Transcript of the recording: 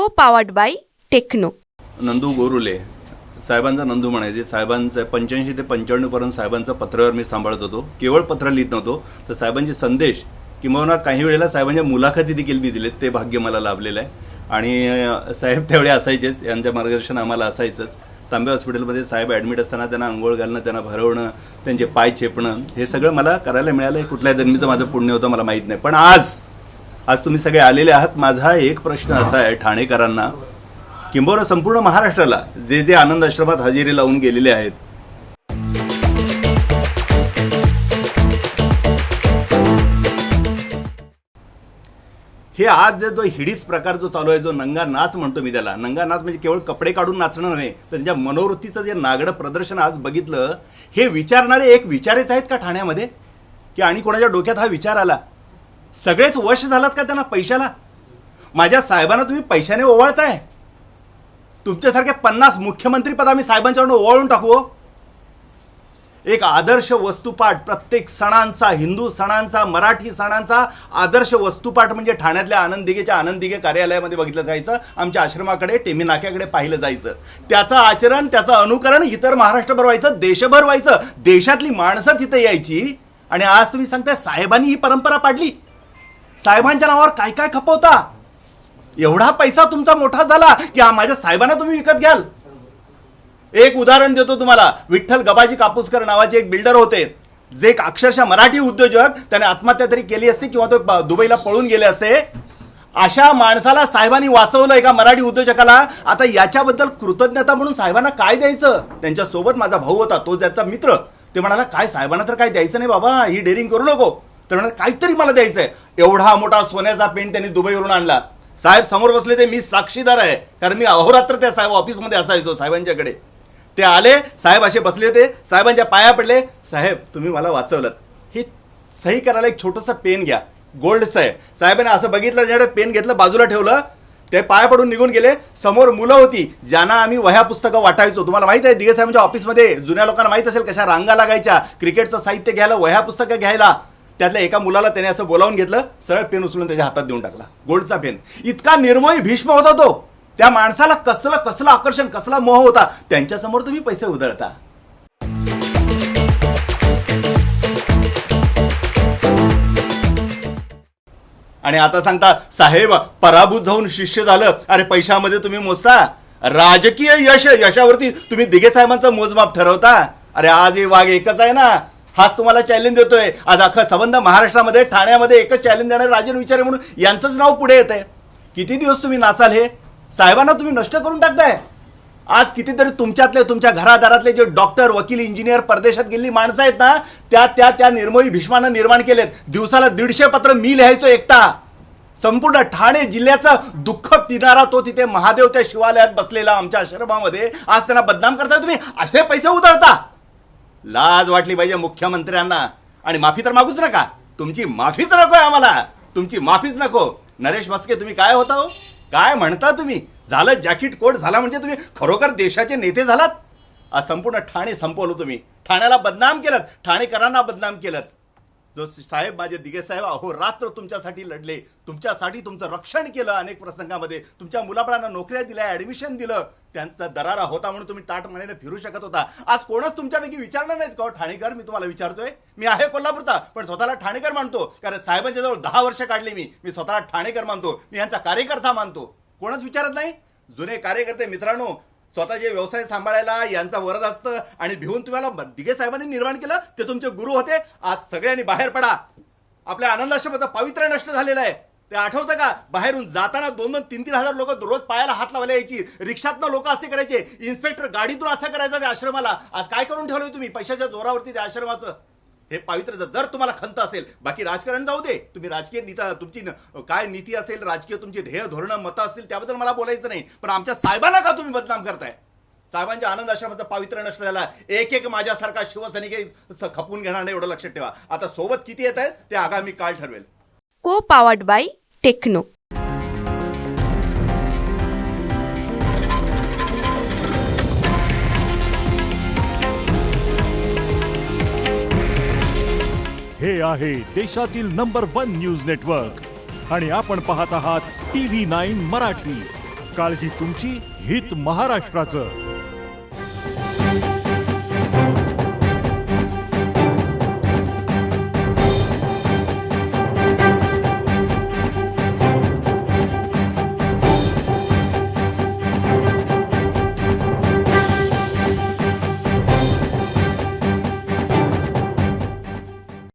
को powered by Techno. Nandu Gorule साहेबांचा नंदू म्हणायचे. साहेबांचं 85 ते 95 पर्यंत साहेबांचं पत्रावर मी सांभाळत होतो. केवळ पत्र लिहित नव्हतो तर साहेबांचे संदेश किंवा काही वेळेला साहेबांच्या मुलाखती देखील मी दिलेत. ते भाग्य मला लाभलेलं आहे. आणि साहेब तेवढे असायचेच, यांचं मार्गदर्शन आम्हाला असायचंच. तांबे हॉस्पिटलमध्ये साहेब ॲडमिट असताना त्यांना आंघोळ घालणं, त्यांना भरवणं, त्यांचे पाय चेपणं, हे सगळं मला करायला मिळालं. कुठल्या जन्मीचं माझं पुण्य होतं मला माहीत नाही. पण आज तुम्ही सगळे आलेले आहात. माझा एक प्रश्न असा आहे ठाणेकरांना, किंबहुना संपूर्ण महाराष्ट्राला, जे आनंद आश्रमात हजेरी लावून गेलेले आहेत, हे आज जो हिडीस प्रकार जो चालू आहे, जो नंगा नाच म्हणतो मी त्याला, नंगा नाच म्हणजे केवळ कपडे काढून नाचणं नव्हे, तर त्यांच्या मनोवृत्तीचं जे नागडं प्रदर्शन आज बघितलं, हे विचारणारे एक विचारेच आहेत का ठाण्यामध्ये? की आणि कोणाच्या डोक्यात हा विचार आला? सगळेच वश झालात का त्यांना पैशाला? माझ्या साहेबांना तुम्ही पैशाने ओवाळताय. तुमच्यासारखे 50 मुख्यमंत्री पद आम्ही साहेबांच्याकडून ओवाळून टाकू. एक आदर्श वस्तुपाठ प्रत्येक सणांचा, हिंदू सणांचा, मराठी सणांचा आदर्श वस्तुपाठ म्हणजे ठाण्यातल्या आनंद दिघेच्या आनंद दिघे कार्यालयामध्ये बघितलं जायचं. आमच्या आश्रमाकडे, टेमी नाक्याकडे पाहिलं जायचं. त्याचं आचरण, त्याचं अनुकरण इतर महाराष्ट्रभर व्हायचं, देशभर व्हायचं. देशातली माणसं तिथे यायची. आणि आज तुम्ही सांगताय साहेबांनी ही परंपरा पाडली. साहेबांच्या नावावर काय काय खपवता? एवढा पैसा तुमचा मोठा झाला की माझ्या साहेबांना तुम्ही विकत घ्याल. एक उदाहरण देतो तुम्हाला. विठ्ठल गबाजी कापूसकर नावाचे एक बिल्डर होते, जे एक अक्षरशः मराठी उद्योजक, त्याने आत्महत्या तरी केली असती किंवा तो दुबईला पळून गेले असते. अशा माणसाला साहेबांनी वाचवलं, एका मराठी उद्योजकाला. आता याच्याबद्दल कृतज्ञता म्हणून साहेबांना काय द्यायचं? त्यांच्यासोबत माझा भाऊ होता, तो त्याचा मित्र. ते म्हणाला, काय साहेबांना तर काय द्यायचं नाही बाबा, ही डेअरिंग करू नको. तर म्हणाला, काहीतरी मला द्यायचंय. एवढा मोठा सोन्याचा पेंट त्यांनी दुबईवरून आणला. साहेब समोर बसले, ते मी साक्षीदार आहे, कारण मी अहोरात्र त्या साहेब ऑफिसमध्ये असायचो साहेबांच्याकडे. ते आले, साहेब असे बसले होते, साहेबांच्या पाया पडले. साहेब तुम्ही मला वाचवलं, हे सही करायला एक छोटंसं पेन घ्या, गोल्डचं आहे. साहेबांनी असं बघितलं, ज्याकडे पेन घेतलं, बाजूला ठेवलं, ते पाया पडून निघून गेले. समोर मुलं होती ज्यांना आम्ही वह्या पुस्तकं वाटायचो. तुम्हाला माहित आहे, दिघे साहेबांच्या ऑफिसमध्ये जुन्या लोकांना माहित असेल कशा रांगा लागायच्या क्रिकेटचं साहित्य घ्यायला, वह्या पुस्तकं घ्यायला. त्यातल्या एका मुलाला त्याने असं बोलावून घेतलं, सरळ पेन उचलून त्याच्या हातात देऊन टाकला, गोल्डचा पेन. इतका निर्मोही भीष्म होता तो. त्या माणसाला कसलं आकर्षण, कसला मोह होता. त्यांच्यासमोर तुम्ही पैसे उधळता. आणि आता सांगता साहेब पराभूत जाऊन शिष्य झालं. अरे पैशामध्ये तुम्ही मोजता, राजकीय यशावरती तुम्ही दिघे साहेबांचं मोजमाप ठरवता. अरे आज हे वाघ एकच आहे ना, हाच तुम्हाला चॅलेंज देतोय. आज अख्खा संबंध महाराष्ट्रामध्ये, ठाण्यामध्ये एकच चॅलेंज देणारे राजन विचारे म्हणून यांचंच नाव पुढे येत आहे. किती दिवस तुम्ही नाचाल? हे साहेबांना तुम्ही नष्ट करून टाकताय. आज कितीतरी तुमच्यातले, तुमच्या घरादारातले जे डॉक्टर, वकील, इंजिनियर, परदेशात गेलेली माणसं आहेत ना, त्या निर्मोही भीष्मानं निर्माण केलेत. दिवसाला 150 पत्र मी लिहायचो एकटा. संपूर्ण ठाणे जिल्ह्याचं दुःख पिणारा तो तिथे महादेव त्या शिवालयात बसलेला आमच्या आश्रमामध्ये. आज त्यांना बदनाम करताय तुम्ही, असे पैसे उधळता. लाज वाटली पाहिजे मुख्यमंत्र्यांना. आणि माफी तर मागूच नका. तुमची माफीच नकोय आम्हाला, तुमची माफीच नको. नरेश म्हस्के तुम्ही काय होता हो? काय म्हणता तुम्ही? झालं जॅकेट कोट झाला म्हणजे तुम्ही खरोखर देशाचे नेते झालात? आज संपूर्ण ठाणे संपवलं तुम्ही. ठाण्याला बदनाम केलं, ठाणेकरांना बदनाम केलं. जो साहेब, माझे दिघे साहेब अहोरात्र तुमच्यासाठी लढले, तुमच्यासाठी तुमचं रक्षण केलं. अनेक प्रसंगामध्ये तुमच्या मुलाबाळांना नोकऱ्या दिल्या, ऍडमिशन दिलं. त्यांचा दरारा होता म्हणून तुम्ही ताट मानेने फिरू शकत होता. आज कोणच तुमच्यापैकी विचारणार नाहीत का ठाणेकर? मी तुम्हाला विचारतोय. मी आहे कोल्हापूरचा, पण स्वतःला ठाणेकर मानतो, कारण साहेबांच्या जवळ 10 वर्ष काढली. मी स्वतःला ठाणेकर मानतो, मी यांचा कार्यकर्ता मानतो. कोणच विचारत नाही. जुने कार्यकर्ते मित्रांनो, स्वतःचे व्यवसाय सांभाळायला यांचा वरद असतं. आणि भिवून तुम्हाला दिघे साहेबांनी निर्माण केलं, ते तुमचे गुरु होते. आज सगळ्यांनी बाहेर पडा. आपल्या आनंद आश्रमाचं पावित्र्य नष्ट झालेलं आहे. ते आठवतं का? बाहेरून जाताना 2-3 हजार लोक रोज पायाला हात लावायला यायची. रिक्षातनं लोक असे करायचे, इन्स्पेक्टर गाडीतून असं करायचं त्या आश्रमाला. आज काय करून ठेवलंय तुम्ही पैशाच्या जोरावरती त्या आश्रमाचं? हे पावित्र्य जर तुम्हाला खंत असेल, बाकी राजकारण जाऊ दे. तुम्ही राजकीय नीती, तुमची काय नीती असेल, राजकीय तुमची ध्येय धोरणं, मतं असतील, त्याबद्दल मला बोलायचं नाही. पण आमच्या साहेबांना का तुम्ही बदनाम करताय? साहेबांच्या आनंद आश्रमाचं पावित्र्य नष्ट झाला. एक माझ्यासारखा शिवसैनिक खपून घेणार नाही, एवढं लक्षात ठेवा. आता सोबत किती येत आहेत ते आगामी काळ ठरवेल. को पावर्ड बाय टेक्नो. हे आहे देशातील नंबर 1 न्यूज नेटवर्क आणि आपण पाहत आहात TV9 मराठी. काळजी तुमची, हित महाराष्ट्राचं.